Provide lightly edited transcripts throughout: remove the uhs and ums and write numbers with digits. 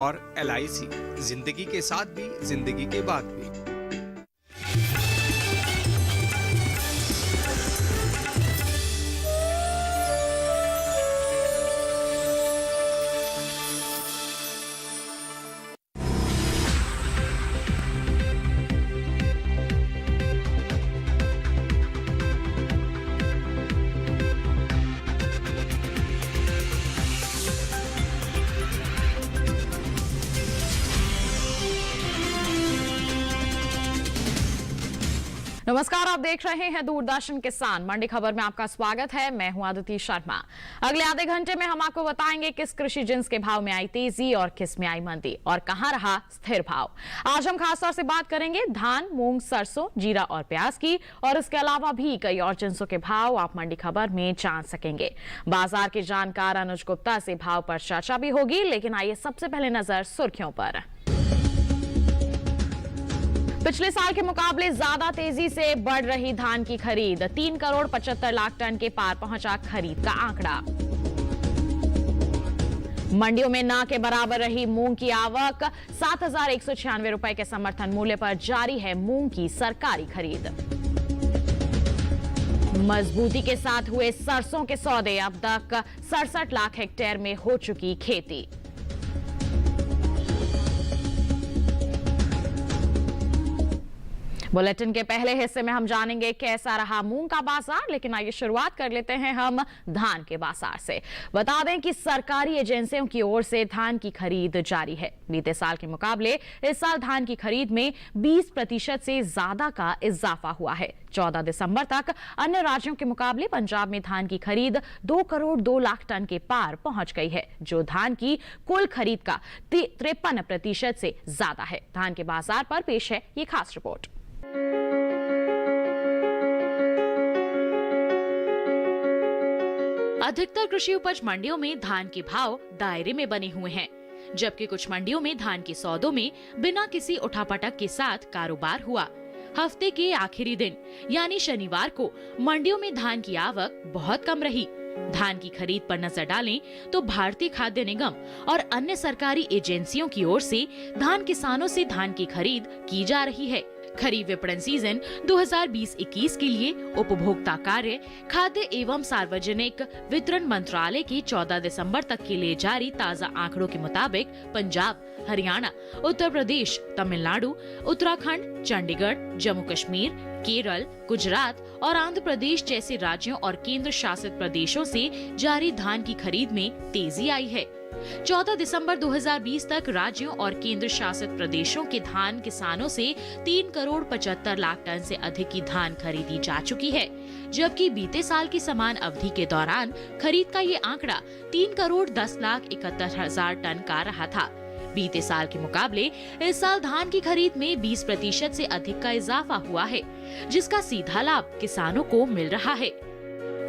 और LIC, जिंदगी के साथ भी जिंदगी के बाद भी। नमस्कार, आप देख रहे हैं दूरदर्शन किसान मंडी खबर में आपका स्वागत है। मैं हूं आदिति शर्मा। अगले आधे घंटे में हम आपको बताएंगे किस कृषि जिन्स के भाव में आई तेजी और किस में आई मंदी और कहां रहा स्थिर भाव। आज हम खासतौर से बात करेंगे धान, मूंग, सरसों, जीरा और प्याज की, और इसके अलावा भी कई और जिन्सों के भाव आप मंडी खबर में जान सकेंगे। बाजार के जानकार अनुज गुप्ता से भाव पर चर्चा भी होगी, लेकिन आइए सबसे पहले नजर सुर्खियों पर। पिछले साल के मुकाबले ज्यादा तेजी से बढ़ रही धान की खरीद, 3 करोड़ 75 लाख टन के पार पहुंचा खरीद का आंकड़ा। मंडियों में ना के बराबर रही मूंग की आवक, 7,196 रुपए के समर्थन मूल्य पर जारी है मूंग की सरकारी खरीद। मजबूती के साथ हुए सरसों के सौदे, अब तक 67 लाख हेक्टेयर में हो चुकी खेती। बुलेटिन के पहले हिस्से में हम जानेंगे कैसा रहा मूंग का बाजार, लेकिन आइए शुरुआत कर लेते हैं हम धान के बाजार से। बता दें कि सरकारी एजेंसियों की ओर से धान की खरीद जारी है। बीते साल के मुकाबले इस साल धान की खरीद में 20% से ज्यादा का इजाफा हुआ है। 14 दिसंबर तक अन्य राज्यों के मुकाबले पंजाब में धान की खरीद 2 करोड़ 2 लाख टन के पार पहुंच गई है, जो धान की कुल खरीद का 53% से ज्यादा है। धान के बाजार पर पेश है ये खास रिपोर्ट। अधिकतर कृषि उपज मंडियों में धान के भाव दायरे में बने हुए हैं, जबकि कुछ मंडियों में धान के सौदों में बिना किसी उठापटक के साथ कारोबार हुआ। हफ्ते के आखिरी दिन यानी शनिवार को मंडियों में धान की आवक बहुत कम रही। धान की खरीद पर नजर डालें तो भारतीय खाद्य निगम और अन्य सरकारी एजेंसियों की ओर से धान किसानों से धान की खरीद की जा रही है। खरीफ विपणन सीजन 2020-21 के लिए उपभोक्ता कार्य, खाद्य एवं सार्वजनिक वितरण मंत्रालय की 14 दिसंबर तक के लिए जारी ताज़ा आंकड़ों के मुताबिक पंजाब, हरियाणा, उत्तर प्रदेश, तमिलनाडु, उत्तराखंड, चंडीगढ़, जम्मू कश्मीर, केरल, गुजरात और आंध्र प्रदेश जैसे राज्यों और केंद्र शासित प्रदेशों से जारी धान की खरीद में तेजी आई है। 14 दिसंबर 2020 तक राज्यों और केंद्र शासित प्रदेशों के धान किसानों से 3 करोड़ 75 लाख टन से अधिक की धान खरीदी जा चुकी है, जबकि बीते साल की समान अवधि के दौरान खरीद का ये आंकड़ा 3 करोड़ 10 लाख 71 हजार टन का रहा था। बीते साल के मुकाबले इस साल धान की खरीद में 20% से अधिक का इजाफा हुआ है, जिसका सीधा लाभ किसानों को मिल रहा है।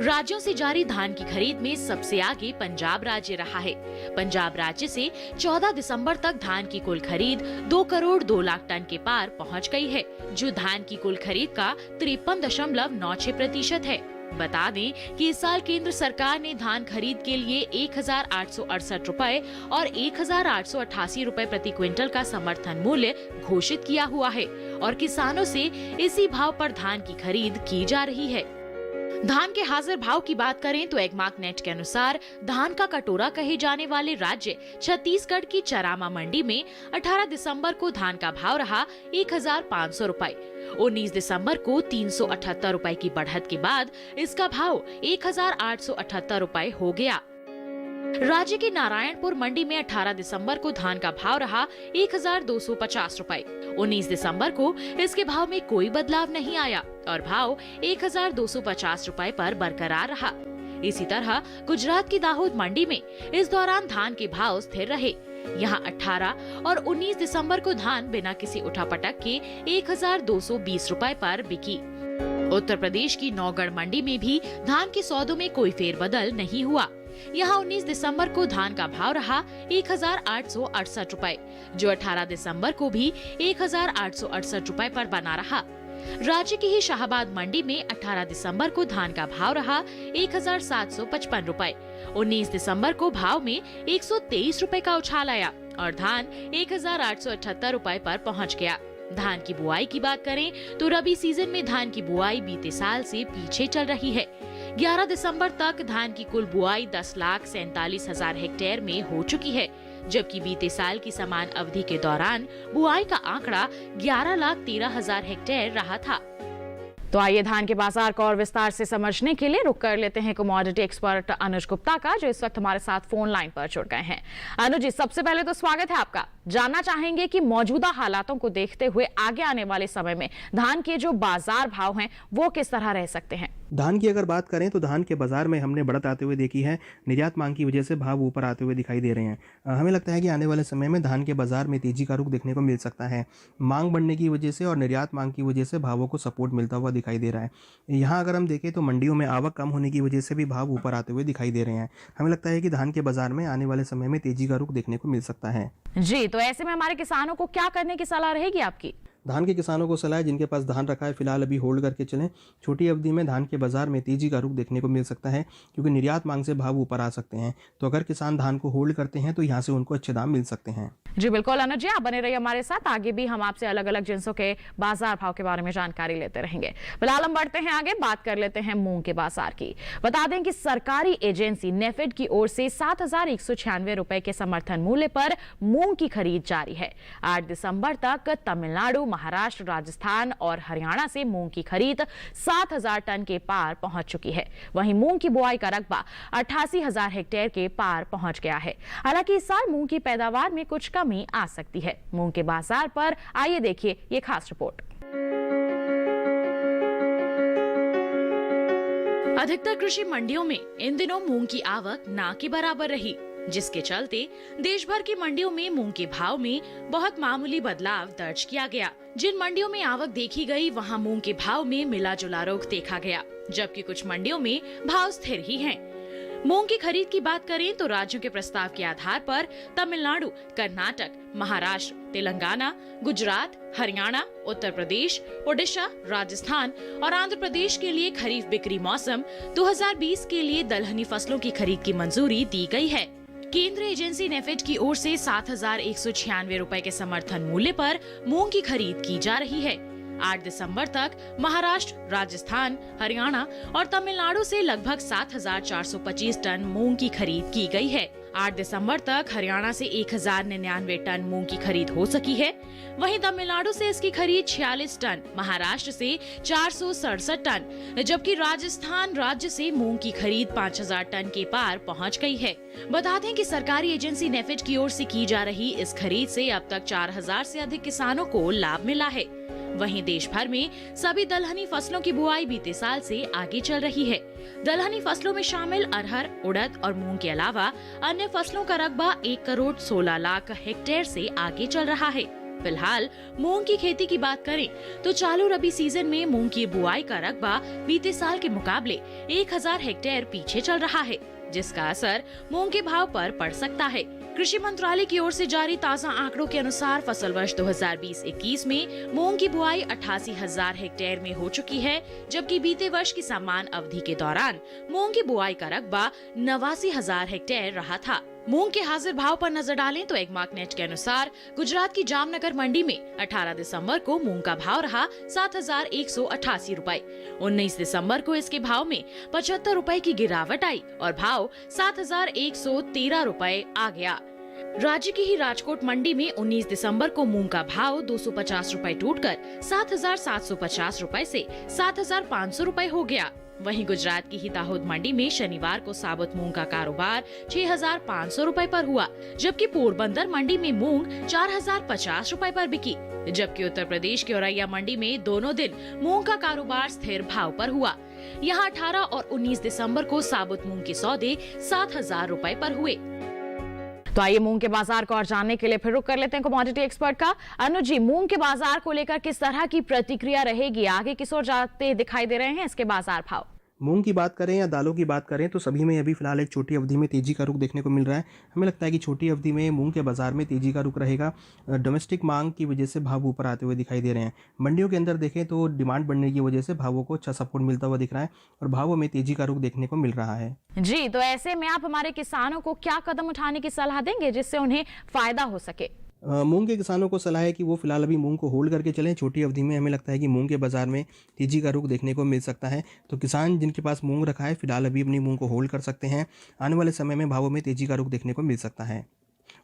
राज्यों से जारी धान की खरीद में सबसे आगे पंजाब राज्य रहा है। पंजाब राज्य से 14 दिसंबर तक धान की कुल खरीद 2 करोड़ 2 लाख टन के पार पहुंच गई है, जो धान की कुल खरीद का 53.96% है। बता दें कि इस साल केंद्र सरकार ने धान खरीद के लिए 1,868 रुपए और 1,888 रुपए प्रति क्विंटल का समर्थन मूल्य घोषित किया हुआ है और किसानों से इसी भाव पर धान की खरीद की जा रही है। धान के हाजिर भाव की बात करें तो एगमार्क नेट के अनुसार धान का कटोरा कहे जाने वाले राज्य छत्तीसगढ़ की चरामा मंडी में 18 दिसंबर को धान का भाव रहा 1,500 रुपए। 19 दिसंबर को 378 रुपए की बढ़त के बाद इसका भाव 1,878 रुपए हो गया। राज्य की नारायणपुर मंडी में 18 दिसंबर को धान का भाव रहा 1,250 रुपए। 19 दिसंबर को इसके भाव में कोई बदलाव नहीं आया और भाव 1,250 रुपए पर बरकरार रहा। इसी तरह गुजरात की दाहोद मंडी में इस दौरान धान के भाव स्थिर रहे। यहाँ 18 और 19 दिसंबर को धान बिना किसी उठापटक के 1,220 रुपए पर बिकी। उत्तर प्रदेश की नौगढ़ मंडी में भी धान के सौदों में कोई फेरबदल नहीं हुआ। यहाँ 19 दिसंबर को धान का भाव रहा 1,868 रुपए, जो 18 दिसंबर को भी 1,868 रुपए पर बना रहा। राज्य की ही शाहबाद मंडी में 18 दिसंबर को धान का भाव रहा 1,755 रुपए। 19 दिसंबर को भाव में 123 रुपए का उछाल आया और धान 1878 रुपए पर पहुंच गया। धान की बुआई की बात करें तो रबी सीजन में धान की बुआई बीते साल से पीछे चल रही है। 11 दिसंबर तक धान की कुल बुआई 10,47,000 हेक्टेयर में हो चुकी है, जबकि बीते साल की समान अवधि के दौरान बुआई का आंकड़ा 11,13,000 हेक्टेयर रहा था। तो आइए धान के बाजार को और विस्तार से समझने के लिए रुक कर लेते हैं कमोडिटी एक्सपर्ट अनुज गुप्ता का, जो इस वक्त हमारे साथ फोन लाइन पर जुड़ गए हैं। अनुज जी, सबसे पहले तो स्वागत है आपका। जानना चाहेंगे कि मौजूदा हालातों को देखते हुए आगे आने वाले समय में धान के जो बाजार भाव हैं वो किस तरह रह सकते हैं? धान की अगर बात करें तो धान के बाजार में हमने बढ़त आते हुए देखी है। निर्यात मांग की वजह से भाव ऊपर आते हुए दिखाई दे रहे हैं। हमें लगता है कि आने वाले समय में धान के बाजार में तेजी का रुख देखने को मिल सकता है। मांग बढ़ने की वजह से और निर्यात मांग की वजह से भावों को सपोर्ट मिलता हुआ दिखाई दे रहा है। यहाँ अगर हम देखें तो मंडियों में आवक कम होने की वजह से भी भाव ऊपर आते हुए दिखाई दे रहे हैं। हमें लगता है कि धान के बाजार में आने वाले समय में तेजी का रुख देखने को मिल सकता है। जी, तो ऐसे में हमारे किसानों को क्या करने की सलाह रहेगी आपकी? धान के किसानों को सलाह है, जिनके पास धान रखा है फिलहाल अभी होल्ड करके चलें। छोटी अवधि में धान के बाजार में तेजी का रुख देखने को मिल सकता है, क्योंकि निर्यात मांग से भाव ऊपर आ सकते हैं। तो अगर किसान धान को होल्ड करते हैं तो यहाँ से उनको अच्छे दाम मिल सकते हैं। जी बिल्कुल अनुज जी, आप बने रहिए हमारे साथ। आगे भी हम आपसे अलग अलग जिन्सों के बाजार भाव के बारे में जानकारी लेते रहेंगे। फिलहाल हम बढ़ते हैं आगे, बात कर लेते हैं मूंग के बाजार की। बता दें कि सरकारी एजेंसी नेफेड की ओर से 7,196 रुपए के समर्थन मूल्य पर मूंग की खरीद जारी है। 8 दिसंबर तक तमिलनाडु, महाराष्ट्र, राजस्थान और हरियाणा से मूंग की खरीद 7,000 टन के पार पहुंच चुकी है। वहीं मूंग की बुआई का रकबा 88,000 हेक्टेयर के पार पहुंच गया है। हालांकि इस साल मूंग की पैदावार में कुछ कमी आ सकती है। मूंग के बाजार पर आइए देखिए ये खास रिपोर्ट। अधिकतर कृषि मंडियों में इन दिनों मूंग की आवक ना के बराबर रही, जिसके चलते देश भर की मंडियों में मूंग के भाव में बहुत मामूली बदलाव दर्ज किया गया। जिन मंडियों में आवक देखी गई, वहां मूंग के भाव में मिला जुला रुख देखा गया, जबकि कुछ मंडियों में भाव स्थिर ही हैं। मूंग की खरीद की बात करें तो राज्यों के प्रस्ताव के आधार पर तमिलनाडु, कर्नाटक, महाराष्ट्र, तेलंगाना, गुजरात, हरियाणा, उत्तर प्रदेश, ओडिशा, राजस्थान और आंध्र प्रदेश के लिए खरीफ बिक्री मौसम 2020 के लिए दलहनी फसलों की खरीद की मंजूरी दी गई है। केंद्रीय एजेंसी नेफेड की ओर से 7,196 रुपए के समर्थन मूल्य पर मूंग की खरीद की जा रही है। 8 दिसंबर तक महाराष्ट्र, राजस्थान, हरियाणा और तमिलनाडु से लगभग 7,425 टन मूंग की खरीद की गई है। 8 दिसंबर तक हरियाणा से 1,099 टन मूंग की खरीद हो सकी है। वहीं तमिलनाडु से इसकी खरीद 46 टन, महाराष्ट्र से 467 टन, जबकि राजस्थान राज्य से मूंग की खरीद 5,000 टन के पार पहुंच गई है। बता दें कि सरकारी एजेंसी नेफेड की ओर से की जा रही इस खरीद से अब तक 4,000 से अधिक किसानों को लाभ मिला है। वहीं देश भर में सभी दलहनी फसलों की बुआई बीते साल से आगे चल रही है। दलहनी फसलों में शामिल अरहर, उड़द और मूंग के अलावा अन्य फसलों का रकबा 1 करोड़ 16 लाख हेक्टेयर से आगे चल रहा है। फिलहाल मूंग की खेती की बात करें तो चालू रबी सीजन में मूंग की बुआई का रकबा बीते साल के मुकाबले 1,000 हेक्टेयर पीछे चल रहा है, जिसका असर मूंग के भाव पर पड़ सकता है। कृषि मंत्रालय की ओर से जारी ताजा आंकड़ों के अनुसार फसल वर्ष 2020-21 में मूंग की बुआई 88,000 हेक्टेयर में हो चुकी है, जबकि बीते वर्ष की समान अवधि के दौरान मूंग की बुआई का रकबा 89,000 हेक्टेयर रहा था। मूंग के हाजिर भाव पर नजर डालें तो एगमार्कनेट के अनुसार गुजरात की जामनगर मंडी में 18 दिसंबर को मूंग का भाव रहा 7,188 रुपए। 19 दिसंबर को इसके भाव में 75 रुपए की गिरावट आई और भाव 7,113 रुपए आ गया। राज्य की ही राजकोट मंडी में 19 दिसंबर को मूंग का भाव 250 रुपए टूटकर 7,750 रुपए से 7,500 रुपए हो गया। वहीं गुजरात की ही दाहोद मंडी में शनिवार को साबुत मूंग का कारोबार 6,500 रुपए पर हुआ, जबकि पोरबंदर मंडी में मूंग 4,050 रुपए पर बिकी, जबकि उत्तर प्रदेश की औरैया मंडी में दोनों दिन मूंग का कारोबार स्थिर भाव पर हुआ। यहाँ 18 और 19 दिसंबर को साबुत मूंग के सौदे 7,000 रुपए पर हुए। तो आइए मूंग के बाजार को और जानने के लिए फिर रुक कर लेते हैं कमोडिटी एक्सपर्ट का। अनुज जी, मूंग के बाजार को लेकर किस तरह की प्रतिक्रिया रहेगी? आगे किस ओर जाते दिखाई दे रहे हैं इसके बाजार भाव? मूंग की बात करें या दालों की बात करें तो सभी में अभी फिलहाल एक छोटी अवधि में तेज़ी का रुख देखने को मिल रहा है। हमें लगता है कि छोटी अवधि में मूंग के बाज़ार में तेज़ी का रुख रहेगा। डोमेस्टिक मांग की वजह से भाव ऊपर आते हुए दिखाई दे रहे हैं। मंडियों के अंदर देखें तो डिमांड बढ़ने की वजह से भावों को अच्छा सपोर्ट मिलता हुआ दिख रहा है और भावों में तेज़ी का रुख देखने को मिल रहा है। जी, तो ऐसे में आप हमारे किसानों को क्या कदम उठाने की सलाह देंगे जिससे उन्हें फायदा हो सके? मूंग के किसानों को सलाह है कि वो फिलहाल अभी मूंग को होल्ड करके चलें। छोटी अवधि में हमें लगता है कि मूंग के बाज़ार में तेज़ी का रुख देखने को मिल सकता है। तो किसान जिनके पास मूंग रखा है फिलहाल अभी अपनी मूंग को होल्ड कर सकते हैं। आने वाले समय में भावों में तेज़ी का रुख देखने को मिल सकता है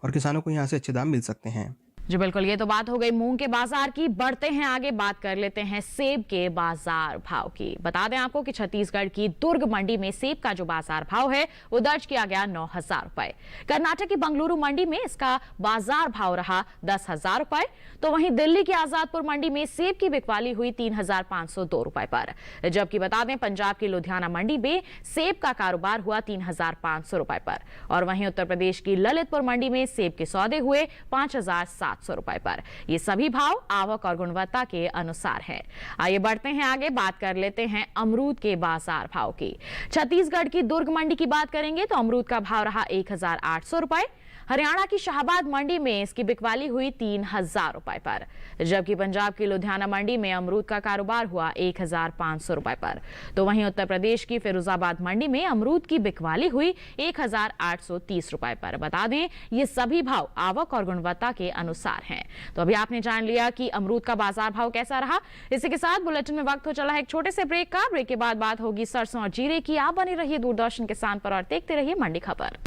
और किसानों को यहाँ से अच्छे दाम मिल सकते हैं। जी बिल्कुल, ये तो बात हो गई मूंग के बाजार की। बढ़ते हैं आगे, बात कर लेते हैं सेब के बाजार भाव की। बता दें आपको कि छत्तीसगढ़ की दुर्ग मंडी में सेब का जो बाजार भाव है वो दर्ज किया गया 9,000 रुपए। कर्नाटक की बंगलुरु मंडी में इसका बाजार भाव रहा 10,000 रुपए। तो वहीं दिल्ली की आजादपुर मंडी में सेब की बिकवाली हुई 3,502 रुपए पर। जबकि बता दें पंजाब की लुधियाना मंडी में सेब का कारोबार हुआ 3,500 रुपए पर। और वहीं उत्तर प्रदेश की ललितपुर मंडी में सेब के सौदे हुए 5,700 रुपए पर। ये सभी भाव आवक और गुणवत्ता के अनुसार है। आइए बढ़ते हैं आगे, बात कर लेते हैं अमरूद के बाजार भाव की। छत्तीसगढ़ की दुर्ग मंडी की बात करेंगे तो अमरूद का भाव रहा 1,800 रुपए। हरियाणा की शाहबाद मंडी में इसकी बिकवाली हुई 3,000 रुपए पर। जबकि पंजाब की लुधियाना मंडी में अमरूद का कारोबार हुआ 1,500 रुपए पर। तो वहीं उत्तर प्रदेश की फिरोजाबाद मंडी में अमरूद की बिकवाली हुई 1,830 रुपए पर। बता दें ये सभी भाव आवक और गुणवत्ता के अनुसार हैं। तो अभी आपने जान लिया कि अमरूद का बाजार भाव कैसा रहा। इसी के साथ बुलेटिन में वक्त हो चला है एक छोटे से ब्रेक का। ब्रेक के बाद बात होगी सरसों और जीरे की। आप बने रहिए दूरदर्शन किसान पर और देखते रहिए मंडी खबर।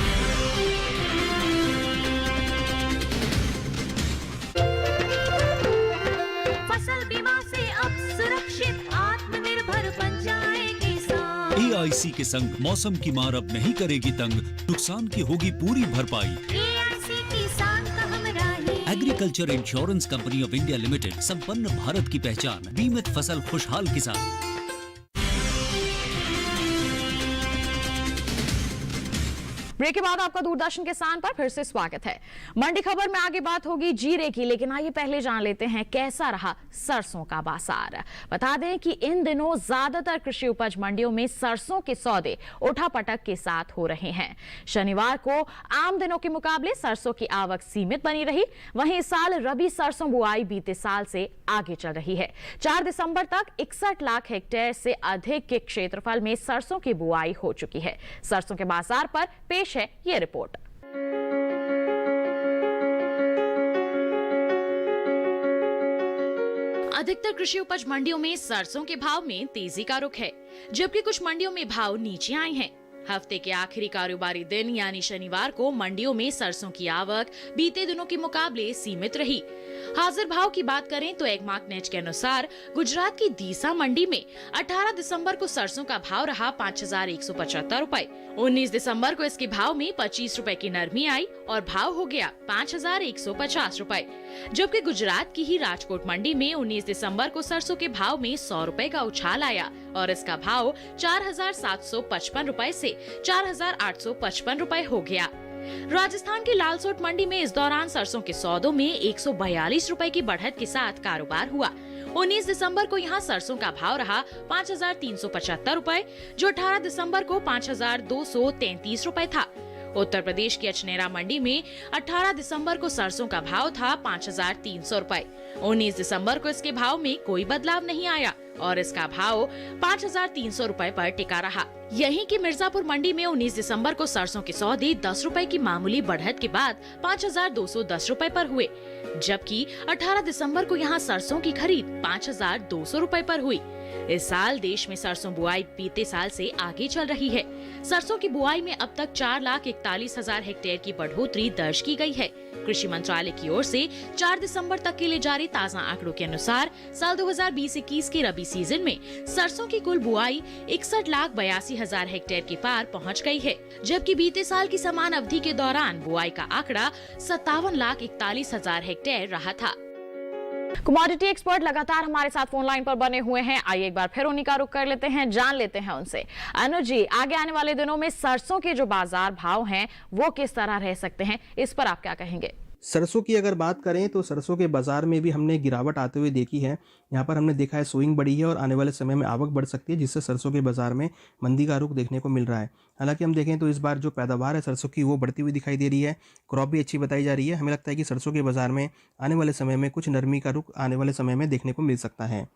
फसल बीमा से अब सुरक्षित आत्मनिर्भर बन जाए किसान। AIC के संग मौसम की मार अब नहीं करेगी तंग, नुकसान की होगी पूरी भरपाई। AIC किसान का हमराही। Agriculture insurance company of India limited, संपन्न भारत की पहचान, बीमित फसल खुशहाल किसान। ब्रेक के बाद आपका दूरदर्शन किसान पर फिर से स्वागत है। मंडी खबर में आगे बात होगी जीरे की, लेकिन आइए पहले जान लेते हैं कैसा रहा सरसों का बाजार। बता दें कि इन दिनों ज्यादातर कृषि उपज मंडियों में सरसों के सौदे उठापटक के साथ हो रहे हैं। शनिवार को आम दिनों के मुकाबले सरसों की आवक सीमित बनी रही। वहीं इस साल रबी सरसों बुआई बीते साल से आगे चल रही है। 4 दिसंबर तक 61 लाख हेक्टेयर से अधिक के क्षेत्रफल में सरसों की बुआई हो चुकी है। सरसों के बाजार पर पेश है ये रिपोर्ट। अधिकतर कृषि उपज मंडियों में सरसों के भाव में तेजी का रुख है, जबकि कुछ मंडियों में भाव नीचे आए हैं। हफ्ते के आखिरी कारोबारी दिन यानी शनिवार को मंडियों में सरसों की आवक बीते दिनों के मुकाबले सीमित रही। हाजिर भाव की बात करें तो एगमार्क नेट के अनुसार गुजरात की दीसा मंडी में 18 दिसंबर को सरसों का भाव रहा 5,175 रुपए। 19 दिसंबर को इसके भाव में 25 रुपए की नरमी आई और भाव हो गया 5,150 रुपए। जबकि गुजरात की ही राजकोट मंडी में 19 दिसंबर को सरसों के भाव में 100 रुपए का उछाल आया और इसका भाव 4,755 रुपए से 4,855 रुपए हो गया। राजस्थान की लालसोट मंडी में इस दौरान सरसों के सौदों में 142 रुपए की बढ़त के साथ कारोबार हुआ। 19 दिसंबर को यहां सरसों का भाव रहा 5,375 रुपए, जो 18 दिसंबर को 5,233 रुपए था। उत्तर प्रदेश की अचनेरा मंडी में 18 दिसंबर को सरसों का भाव था 5,300 रुपए। 19 दिसंबर को इसके भाव में कोई बदलाव नहीं आया और इसका भाव 5,300 रुपए पर टिका रहा। यहीं की मिर्जापुर मंडी में 19 दिसंबर को सरसों के सौदे 10 रुपए की मामूली बढ़त के बाद 5,210 रुपए पर हुए, जबकि 18 दिसंबर को यहां सरसों की खरीद 5,200 रुपए पर हुई। इस साल देश में सरसों बुआई बीते साल से आगे चल रही है। सरसों की बुआई में अब तक 4,41,000 हेक्टेयर की बढ़ोतरी दर्ज की गई है। कृषि मंत्रालय की ओर से 4 दिसंबर तक के लिए जारी ताजा आंकड़ों के अनुसार साल 2020-21 के रबी सीजन में सरसों की कुल बुआई 61,82,000 हेक्टेयर के पार पहुंच गई है, जबकि बीते साल की समान अवधि के दौरान बुआई का आंकड़ा 57,41,000 हेक्टेयर रहा था। कमोडिटी एक्सपर्ट लगातार हमारे साथ फोन लाइन पर बने हुए हैं। आइए एक बार फिर उन्हीं का रुख कर लेते हैं, जान लेते हैं उनसे। अनुज जी, आगे आने वाले दिनों में सरसों के जो बाजार भाव हैं वो किस तरह रह सकते हैं, इस पर आप क्या कहेंगे? सरसों की अगर बात करें तो सरसों के बाज़ार में भी हमने गिरावट आते हुए देखी है। यहाँ पर हमने देखा है सोइंग बढ़ी है और आने वाले समय में आवक बढ़ सकती है, जिससे सरसों के बाज़ार में मंदी का रुख देखने को मिल रहा है। हालांकि हम देखें तो इस बार जो पैदावार है सरसों की वो बढ़ती हुई दिखाई दे रही है, क्रॉप भी अच्छी बताई जा रही है। हमें लगता है कि सरसों के बाज़ार में आने वाले समय में कुछ नरमी का रुख आने वाले समय में देखने को मिल सकता है।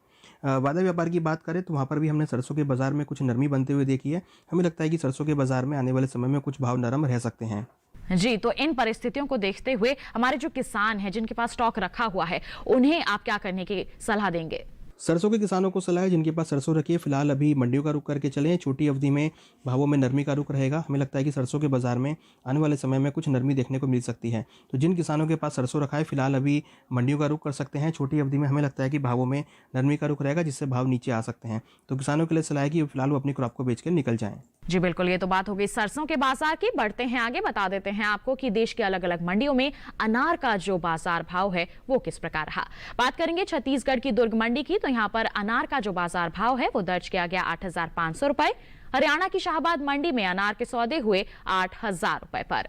वादा व्यापार की बात करें तो वहाँ पर भी हमने सरसों के बाज़ार में कुछ नरमी बनते हुए देखी है। हमें लगता है कि सरसों के बाज़ार में आने वाले समय में कुछ भाव नरम रह सकते हैं। जी, तो इन परिस्थितियों को देखते हुए हमारे जो किसान हैं जिनके पास स्टॉक रखा हुआ है, उन्हें आप क्या करने की सलाह देंगे? सरसों के किसानों को सलाह है जिनके पास सरसों रखी है, फिलहाल अभी मंडियों का रुख करके चलें। छोटी अवधि में भावों में नरमी का रुख रहेगा। हमें लगता है कि सरसों के बाज़ार में आने वाले समय में कुछ नरमी देखने को मिल सकती है। तो जिन किसानों के पास सरसों रखा है फिलहाल अभी मंडियों का रुख कर सकते हैं। छोटी अवधि में हमें लगता है कि भावों में नरमी का रुख रहेगा, जिससे भाव नीचे आ सकते हैं। तो किसानों के लिए सलाह है कि फिलहाल वो अपनी क्रॉप को बेच कर निकल जाएं। जी बिल्कुल, ये तो बात हो गई सरसों के बाजार की। बढ़ते हैं आगे, बता देते हैं आपको कि देश के अलग अलग मंडियों में अनार का जो बाजार भाव है वो किस प्रकार रहा। बात करेंगे छत्तीसगढ़ की दुर्ग मंडी की, तो यहाँ पर अनार का जो बाजार भाव है वो दर्ज किया गया 8,500 रुपए। हरियाणा की शाहबाद मंडी में अनार के सौदे हुए 8,000 रुपए पर।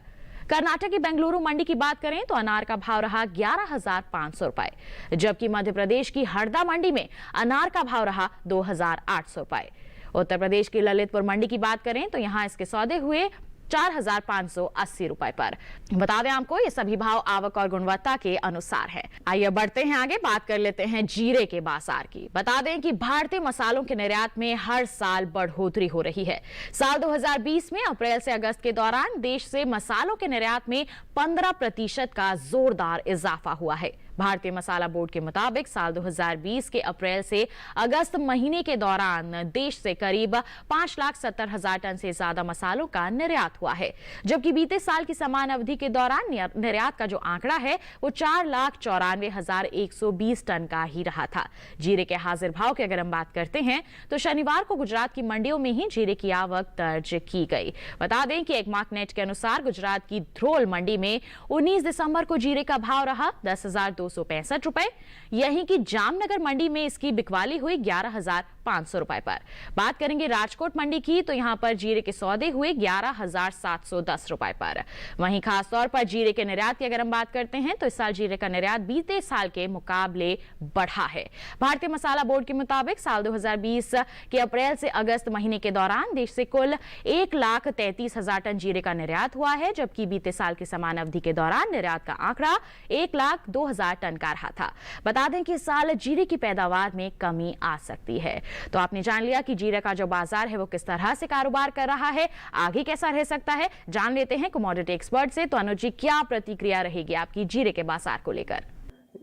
कर्नाटक की बेंगलुरु मंडी की बात करें तो अनार का भाव रहा 11,500 रुपए, जबकि मध्य प्रदेश की हरदा मंडी में अनार का भाव रहा 2,800 रुपए। उत्तर प्रदेश की ललितपुर मंडी की बात करें तो यहां इसके सौदे हुए 4,580 रुपए पर। बता दें आपको ये सभी भाव आवक और गुणवत्ता के अनुसार है। आइए बढ़ते हैं आगे, बात कर लेते हैं जीरे के बाजार की। बता दें कि भारतीय मसालों के निर्यात में हर साल बढ़ोतरी हो रही है। साल 2020 में अप्रैल से अगस्त के दौरान देश से मसालों के निर्यात में 15% का जोरदार इजाफा हुआ है। भारतीय मसाला बोर्ड के मुताबिक साल 2020 के अप्रैल से अगस्त महीने के दौरान देश से करीब 5,70,000 टन से ज्यादा मसालों का निर्यात हुआ है, जबकि बीते साल की समान अवधि के दौरान निर्यात का जो आंकड़ा है वो 4,94,120 टन का ही रहा था। जीरे के हाजिर भाव की अगर हम बात करते हैं तो शनिवार को गुजरात की मंडियों में ही जीरे की आवक दर्ज की गई। बता दें कि एकमार्क नेट के अनुसार गुजरात की ध्रोल मंडी में 19 दिसंबर को जीरे का भाव रहा 10,265 रुपए। यहीं की जामनगर मंडी में इसकी बिकवाली हुई 11,500 रुपए पर। बात करेंगे राजकोट मंडी की, तो यहां पर जीरे के सौदे हुए 11,710 रुपए पर। वहीं खासतौर पर जीरे के निर्यात की अगर हम बात करते हैं तो इस साल जीरे का निर्यात बीते साल के मुकाबले बढ़ा है। भारतीय मसाला बोर्ड के मुताबिक साल 2020 के अप्रैल से अगस्त महीने के दौरान देश से कुल 1,33,000 टन जीरे का निर्यात हुआ है, जबकि बीते साल की समान अवधि के दौरान निर्यात का आंकड़ा 1,02,000 टन का रहा था। बता दें कि इस साल जीरे की पैदावार में कमी आ सकती है। तो आपने जान लिया कि जीरे का जो बाजार है वो किस तरह से कारोबार कर रहा है, आगे कैसा रह सकता है। जान लेते हैं कमोडिटी एक्सपर्ट से। तो अनुज जी, क्या प्रतिक्रिया रहेगी आपकी जीरे के बाजार को लेकर?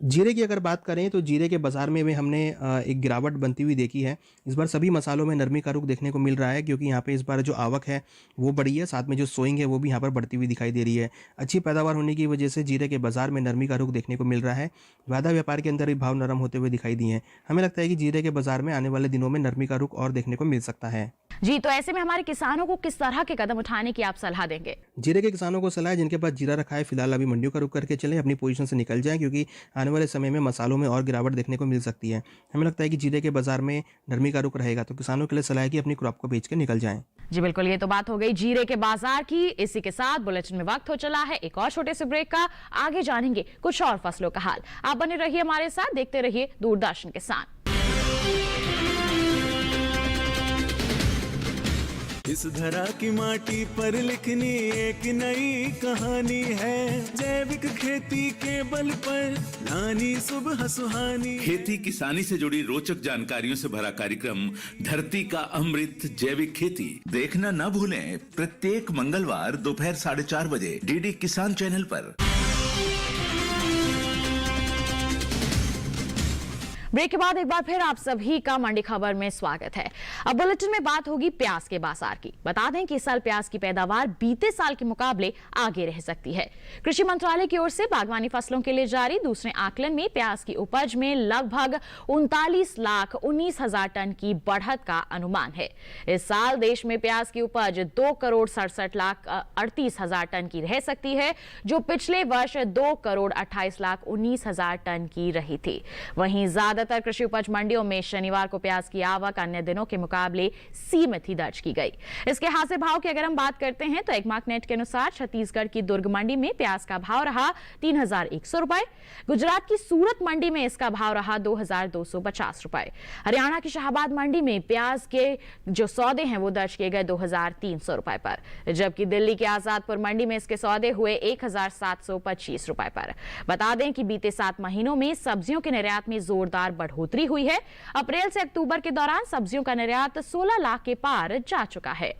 जीरे की अगर बात करें तो जीरे के बाज़ार में भी हमने एक गिरावट बनती हुई देखी है। इस बार सभी मसालों में नरमी का रुख देखने को मिल रहा है, क्योंकि यहाँ पे इस बार जो आवक है वो बढ़ी है, साथ में जो सोइंग है वो भी यहाँ पर बढ़ती हुई दिखाई दे रही है। अच्छी पैदावार होने की वजह से जीरे के बाज़ार में नरमी का रुख देखने को मिल रहा है। वादा व्यापार के अंदर भी भाव नरम होते हुए दिखाई दिए हैं। हमें लगता है कि जीरे के बाज़ार में आने वाले दिनों में नरमी का रुख और देखने को मिल सकता है। जी, तो ऐसे में हमारे किसानों को किस तरह के कदम उठाने की आप सलाह देंगे? जीरे के किसानों को सलाह है जिनके पास जीरा रखा है फिलहाल अभी मंडियों का रुख करके चलें, अपनी पोजीशन से निकल जाएं, क्योंकि आने वाले समय में मसालों में और गिरावट देखने को मिल सकती है। हमें लगता है कि जीरे के बाजार में नरमी का रुख रहेगा, तो किसानों के लिए सलाह है कि अपनी क्रॉप को बेच कर निकल जाएं। जी बिल्कुल, ये तो बात हो गई जीरे के बाजार की। इसी के साथ बुलेटिन में वक्त हो चला है एक और छोटे से ब्रेक का। आगे जानेंगे कुछ और फसलों का हाल। आप बने रहिए हमारे साथ, देखते रहिए दूरदर्शन किसान। इस धरा की माटी पर लिखनी एक नई कहानी है। जैविक खेती के बल पर लानी सुबह सुहानी। खेती किसानी से जुड़ी रोचक जानकारियों से भरा कार्यक्रम धरती का अमृत जैविक खेती देखना न भूलें। प्रत्येक मंगलवार दोपहर 4:30 बजे डीडी किसान चैनल पर। ब्रेक के बाद एक बार फिर आप सभी का मंडी खबर में स्वागत है। अब बुलेटिन में बात होगी प्याज के बाजार की। बता दें कि इस साल प्याज की पैदावार बीते साल के मुकाबले आगे रह सकती है। कृषि मंत्रालय की ओर से बागवानी फसलों के लिए जारी दूसरे आकलन में प्याज की उपज में लगभग 39,19,000 टन की बढ़त का अनुमान है। इस साल देश में प्याज की उपज 2,67,38,000 टन की रह सकती है, जो पिछले वर्ष 2,28,19,000 टन की रही थी। वहीं ज्यादा ज्यादातर कृषि उपज मंडियों में शनिवार को प्याज की आवक अन्य दिनों के मुकाबले सीमित ही दर्ज की गई। इसके हाजिर भाव की अगर हम बात करते हैं तो एकमार्क नेट के अनुसार छत्तीसगढ़ की दुर्ग मंडी में प्याज का भाव रहा 3,100 रुपए, गुजरात की सूरत मंडी में इसका भाव रहा 2,250 रुपए, हरियाणा की शाहबाद मंडी में प्याज के जो सौदे हैं वो दर्ज किए गए 2,300 रुपए पर, जबकि दिल्ली के आजादपुर मंडी में इसके सौदे हुए 1,725 रुपए पर। बता दें कि बीते 7 महीनों में सब्जियों के निर्यात में जोरदार बढ़ोतरी हुई है। अप्रैल से अक्टूबर के दौरान सब्जियों का निर्यात 16 लाख के पार जा चुका है।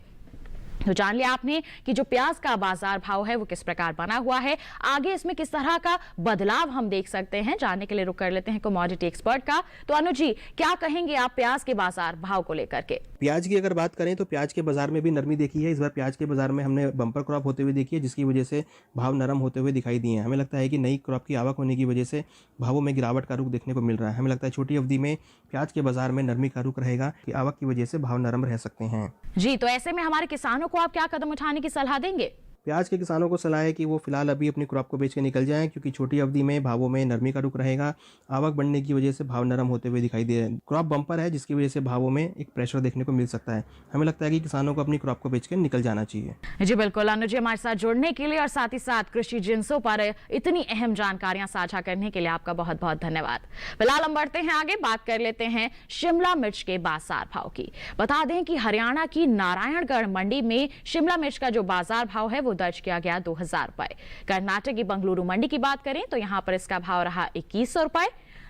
तो जान लिया आपने कि जो प्याज का बाजार भाव है वो किस प्रकार बना हुआ है, आगे इसमें किस तरह का बदलाव हम देख सकते हैं, जानने के लिए रुक कर लेते हैं कमोडिटी एक्सपर्ट का। तो अनुज जी, क्या कहेंगे आप प्याज के बाजार भाव को लेकर के? प्याज की अगर बात करें तो प्याज के बाजार में भी नरमी देखी है। इस बार प्याज के बाजार में हमने बम्पर क्रॉप होते हुए देखी है, जिसकी वजह से भाव नरम होते हुए दिखाई दिए हैं। हमें लगता है कि नई क्रॉप की आवक होने की वजह से भावों में गिरावट का रुख देखने को मिल रहा है। हमें लगता है छोटी अवधि में प्याज के बाजार में नरमी का रुख रहेगा कि आवक की वजह से भाव नरम रह सकते हैं। जी, तो ऐसे में हमारे किसानों को आप क्या कदम उठाने की सलाह देंगे? प्याज के किसानों को सलाह है कि वो फिलहाल अभी अपनी क्रॉप को बेच के निकल जाएं, क्योंकि छोटी अवधि में भावों में नरमी का रुख रहेगा। आवक बढ़ने की वजह से भाव नरम होते हुए दिखाई दे रहे हैं। क्रॉप बम्पर है, जिसकी वजह से भावों में एक प्रेशर देखने को मिल सकता है। हमें लगता है कि किसानों को अपनी क्रॉप को बेच के निकल जाना चाहिए। जी बिल्कुल अनुज जी, हमारे साथ जुड़ने के लिए और साथ ही साथ कृषि जिन्सों पर इतनी अहम जानकारियां साझा करने के लिए आपका बहुत बहुत धन्यवाद। फिलहाल हम बढ़ते हैं आगे, बात कर लेते हैं शिमला मिर्च के बाजार भाव की। बता दें कि हरियाणा की नारायणगढ़ मंडी में शिमला मिर्च का जो बाजार भाव है वो दर्ज किया गया 2,000 रुपए। कर्नाटक की बंगलुरु मंडी की बात करें तो यहां पर इसका भाव रहा 2,100 रुपए।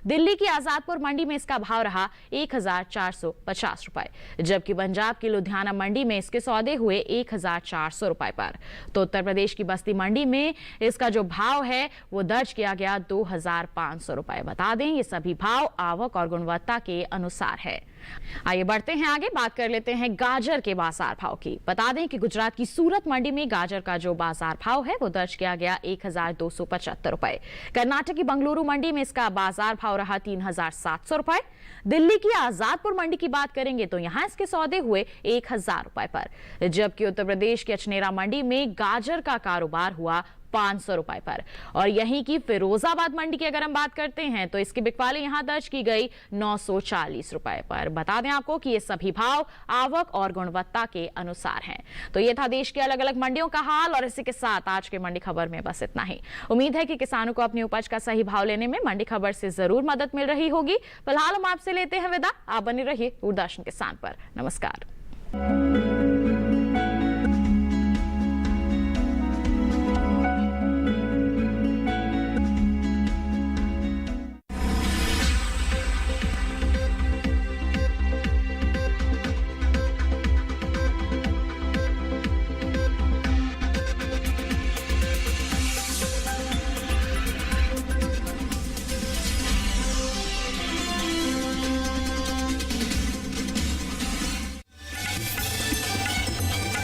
दिल्ली की आजादपुर मंडी में इसका भाव रहा 1,450 रुपए, जबकि पंजाब की लुधियाना मंडी में इसके सौदे हुए 1,400 रुपए पर। तो उत्तर प्रदेश की बस्ती मंडी में इसका जो भाव है वो दर्ज किया गया 2,500 रुपए। बता दें ये सभी भाव आवक और गुणवत्ता के अनुसार है। आइए बढ़ते हैं आगे, बात कर लेते हैं गाजर के बाजार भाव की। बता दें कि गुजरात की सूरत मंडी में गाजर का जो बाजार भाव है वो दर्ज किया गया 1,275 रुपए। कर्नाटक की बंगलुरु मंडी में इसका बाजार भाव रहा 3,700 रुपए। दिल्ली की आजादपुर मंडी की बात करेंगे तो यहां इसके सौदे हुए 1,000 रुपए पर, जबकि उत्तर प्रदेश की अचनेरा मंडी में गाजर का कारोबार हुआ 500 रुपए पर। और यहीं की फिरोजाबाद मंडी की अगर हम बात करते हैं तो इसकी बिकवाली यहां दर्ज की गई 940 रुपए पर। बता दें आपको कि ये सभी भाव आवक और गुणवत्ता के अनुसार हैं। तो ये था देश की अलग अलग मंडियों का हाल, और इसी के साथ आज के मंडी खबर में बस इतना ही। उम्मीद है कि किसानों को अपनी उपज का सही भाव लेने में मंडी खबर से जरूर मदद मिल रही होगी। फिलहाल हम आपसे लेते हैं विदा। आप बने रहिए दूरदर्शन किसान पर। नमस्कार।